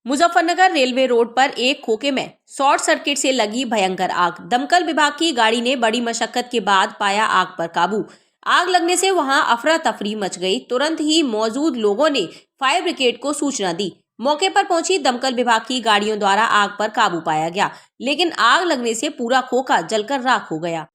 Muzaffarnagar railway road पर एक खोखे में शॉर्ट सर्किट से लगी भयंकर आग। दमकल विभाग की गाड़ी ने बड़ी मशक्कत के बाद पाया आग पर काबू। आग लगने से वहां अफरा तफरी मच गई। तुरंत ही मौजूद लोगों ने फायर ब्रिगेड को सूचना दी। मौके पर पहुंची दमकल विभाग की गाड़ियों द्वारा आग पर काबू पाया गया, लेकिन आग लगने से पूरा खोखा जलकर राख हो गया।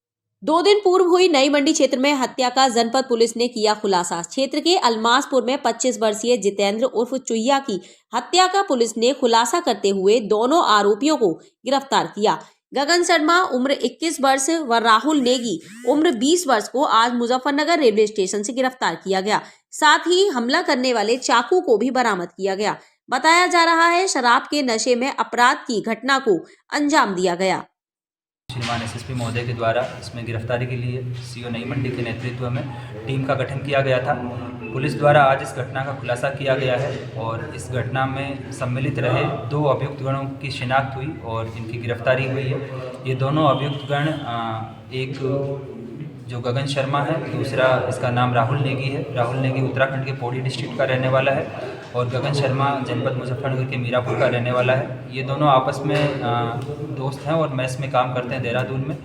2 दिन पूर्व हुई नई मंडी क्षेत्र में हत्या का जनपद पुलिस ने किया खुलासा। क्षेत्र के अलमासपुर में 25 वर्षीय जितेंद्र उर्फ चुईया की हत्या का पुलिस ने खुलासा करते हुए दोनों आरोपियों को गिरफ्तार किया। गगन शर्मा उम्र 21 वर्ष व राहुल नेगी उम्र 20 वर्ष को आज मुजफ्फरनगर रेलवे स्टेशन से गिरफ्तार किया गया। साथ ही हमला करने वाले चाकू को भी बरामद किया गया। बताया जा रहा है शराब के नशे में अपराध की घटना को अंजाम दिया गया। श्रीमान एसएसपी महोदय के द्वारा इसमें गिरफ्तारी के लिए सीओ नई मंडी के नेतृत्व में टीम का गठन किया गया था। पुलिस द्वारा आज इस घटना का खुलासा किया गया है और इस घटना में सम्मिलित रहे 2 अभियुक्त गणों की शिनाख्त हुई और इनकी गिरफ्तारी हुई है। ये दोनों अभियुक्त गण एक जो गगन शर्मा है, दूसरा इसका नाम राहुल नेगी है। राहुल नेगी उत्तराखंड के पौड़ी डिस्ट्रिक्ट का रहने वाला है और गगन शर्मा जनपद मुजफ्फरनगर के मीरापुर का रहने वाला है। ये दोनों आपस में दोस्त हैं और मेस में काम करते हैं देहरादून में।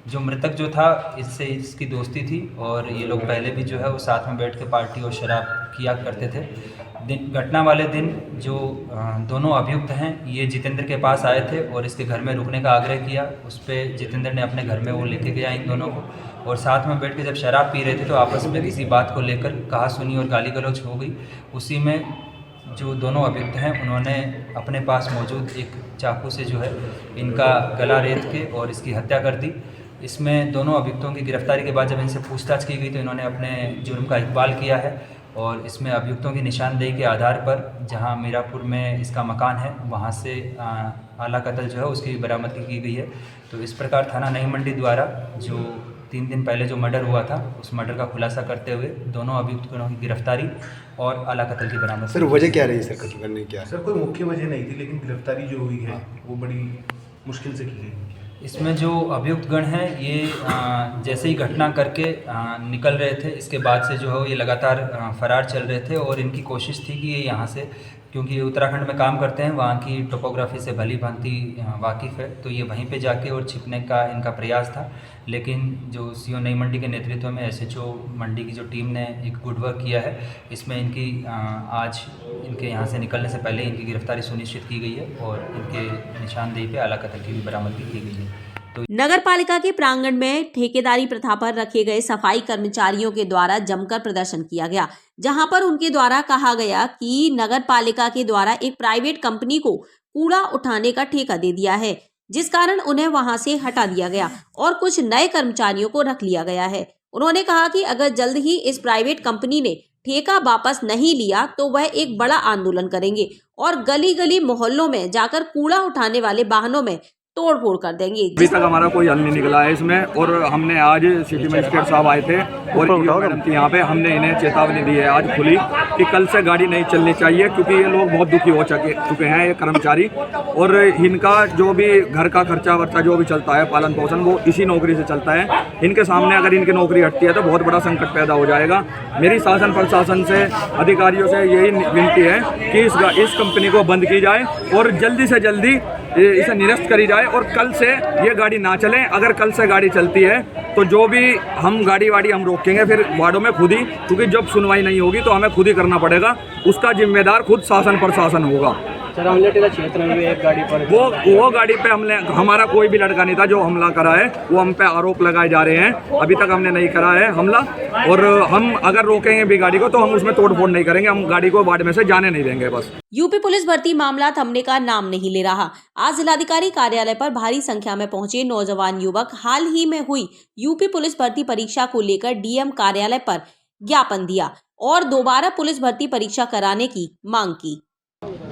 जो मृतक जो था इससे इसकी दोस्ती थी और ये लोग पहले भी जो है वो साथ में बैठ के पार्टी और शराब किया करते थे। घटना वाले दिन जो दोनों अभियुक्त हैं ये जितेंद्र के पास आए थे और इसके घर में रुकने का आग्रह किया। उस पर जितेंद्र ने अपने घर में वो लेके गया इन दोनों को और साथ में बैठ के जब शराब पी रहे थे तो आपस में किसी बात को लेकर कहा सुनी और गाली गलौज हो गई। उसी में जो दोनों अभियुक्त हैं उन्होंने अपने पास मौजूद एक चाकू से जो है इनका गला रेत के और इसकी हत्या कर दी। इसमें दोनों अभियुक्तों की गिरफ्तारी के बाद जब इनसे पूछताछ की गई तो इन्होंने अपने जुर्म का इकबाल किया है और इसमें अभियुक्तों की निशानदेही के आधार पर जहां मीरापुर में इसका मकान है वहां से आला कत्ल जो है उसकी बरामदगी की गई है। तो इस प्रकार थाना नई मंडी द्वारा जो 3 दिन पहले जो मर्डर हुआ था उस मर्डर का खुलासा करते हुए दोनों अभियुक्तों की गिरफ्तारी और आला कत्ल की बरामदगी। सर वजह क्या रही सर कत्ल करने की? क्या सर कोई मुख्य वजह नहीं थी, लेकिन गिरफ्तारी जो हुई है वो बड़ी मुश्किल से की गई। इसमें जो अभियुक्त गण हैं ये जैसे ही घटना करके निकल रहे थे इसके बाद से जो है ये लगातार फरार चल रहे थे और इनकी कोशिश थी कि ये यहाँ से, क्योंकि ये उत्तराखंड में काम करते हैं, वहाँ की टोपोग्राफी से भली भांति वाकिफ़ है, तो ये वहीं पे जाके और छिपने का इनका प्रयास था। लेकिन जो सीओ नई मंडी के नेतृत्व में एसएचओ मंडी की जो टीम ने एक गुड वर्क किया है, इसमें इनकी आज इनके यहाँ से निकलने से पहले इनकी गिरफ्तारी सुनिश्चित की गई है और इनके निशानदेही पे आला कत्ल की भी बरामदगी की गई है। नगर पालिका के प्रांगण में ठेकेदारी प्रथा पर रखे गए सफाई कर्मचारियों के द्वारा जमकर प्रदर्शन किया गया, जहां पर उनके द्वारा कहा गया कि नगर पालिका के द्वारा एक प्राइवेट कंपनी को कूड़ा उठाने का ठेका दे दिया है, जिस कारण उन्हें वहां से हटा दिया गया और कुछ नए कर्मचारियों को रख लिया गया है। उन्होंने कहा कि अगर जल्द ही इस प्राइवेट कंपनी ने ठेका वापस नहीं लिया तो वह एक बड़ा आंदोलन करेंगे और गली गली मोहल्लों में जाकर कूड़ा उठाने वाले वाहनों में तोड़फोड़ कर देंगे। अभी तक हमारा कोई हल नहीं निकला है इसमें और हमने आज सिटी मजिस्ट्रेट साहब आए थे और मैडम थी यहाँ पे, हमने इन्हें चेतावनी दी है आज खुली कि कल से गाड़ी नहीं चलनी चाहिए, क्योंकि ये लोग बहुत दुखी हो चुके हैं ये कर्मचारी, और इनका जो भी घर का खर्चा वर्चा जो भी चलता है पालन पोषण वो इसी नौकरी से चलता है। इनके सामने अगर इनकी नौकरी हटती है तो बहुत बड़ा संकट पैदा हो जाएगा। मेरी शासन प्रशासन से अधिकारियों से यही विनती है कि इस कंपनी को बंद की जाए और जल्दी से जल्दी इसे निरस्त करी जाए और कल से ये गाड़ी ना चले। अगर कल से गाड़ी चलती है तो जो भी हम गाड़ी वाड़ी हम रोकेंगे फिर वार्डों में खुद ही, क्योंकि जब सुनवाई नहीं होगी तो हमें खुद ही करना पड़ेगा, उसका जिम्मेदार खुद शासन प्रशासन होगा। क्षेत्र में एक गाड़ी पर वो गाड़ी पे हमारा कोई भी लड़का नहीं था जो हमला करा है, वो हम पे आरोप लगाए जा रहे हैं। अभी तक हमने नहीं करा है हमला और हम अगर रोकेंगे भी गाड़ी को तो हम उसमें तोड़फोड़ नहीं करेंगे, हम गाड़ी को वार्ड में से जाने नहीं देंगे। बस यूपी पुलिस भर्ती मामला थमने का नाम नहीं ले रहा। आज जिलाधिकारी कार्यालय पर भारी संख्या में पहुंचे नौजवान युवक हाल ही में हुई यूपी पुलिस भर्ती परीक्षा को लेकर डीएम कार्यालय पर ज्ञापन दिया और दोबारा पुलिस भर्ती परीक्षा कराने की मांग की।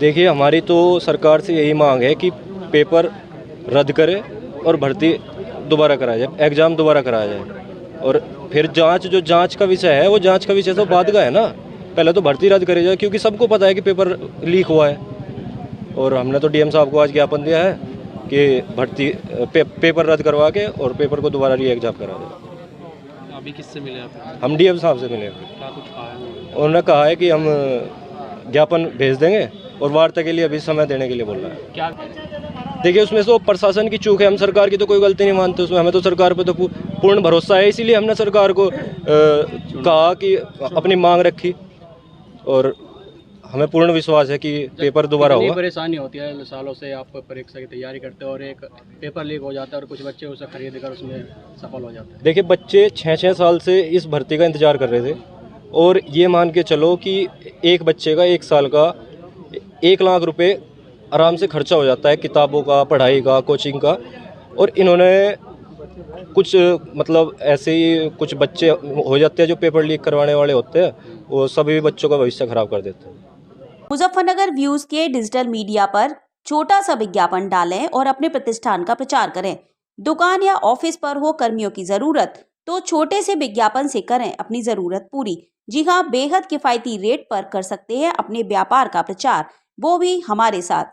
देखिए, हमारी तो सरकार से यही मांग है कि पेपर रद्द करे और भर्ती दोबारा कराया जाए, एग्ज़ाम दोबारा कराया जाए और फिर जांच का विषय है वो जांच का विषय तो बाद का है ना, पहले तो भर्ती रद्द करे जाए, क्योंकि सबको पता है कि पेपर लीक हुआ है। और हमने तो डीएम साहब को आज ज्ञापन दिया है कि भर्ती पेपर रद्द करवा के और पेपर को दोबारा री एग्जाम करा जाए। अभी किससे मिले आप? हम डीएम साहब से मिले। क्या कुछ कहा है? उन्होंने कहा है कि हम ज्ञापन भेज देंगे और वार्ता के लिए अभी समय देने के लिए बोल रहा है। क्या देखिए, उसमें तो प्रशासन की चूक है, हम सरकार की तो कोई गलती नहीं मानते उसमें, हमें तो सरकार पे तो पूर्ण भरोसा है, इसीलिए हमने सरकार को कहा कि अपनी मांग रखी और हमें पूर्ण विश्वास है कि पेपर दोबारा होगा। परेशानी होती है, सालों से आप परीक्षा की तैयारी करते हो और एक पेपर लीक हो जाता है और कुछ बच्चे उसे खरीद कर उसमें सफल हो जाते हैं। देखिए, बच्चे 6-6 साल से इस भर्ती का इंतजार कर रहे थे और ये मान के चलो कि एक बच्चे का 1 साल का 1 लाख रुपए आराम से खर्चा हो जाता है, किताबों का, पढ़ाई का, कोचिंग का। और इन्होंने कुछ मतलब ऐसे ही कुछ बच्चे हो जाते हैं जो पेपर लीक करवाने वाले होते हैं, वो सभी बच्चों का भविष्य खराब कर देते हैं। मुजफ्फरनगर व्यूज के डिजिटल मीडिया पर छोटा सा विज्ञापन डालें और अपने प्रतिष्ठान का प्रचार करें। दुकान या ऑफिस पर हो कर्मियों की जरूरत तो छोटे से विज्ञापन से करें अपनी जरूरत पूरी। जी हाँ, बेहद किफायती रेट पर कर सकते हैं अपने व्यापार का प्रचार, वो भी हमारे साथ।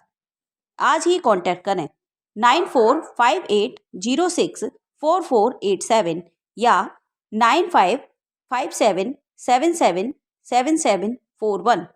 आज ही कांटेक्ट करें 9458064487 या 9557777741।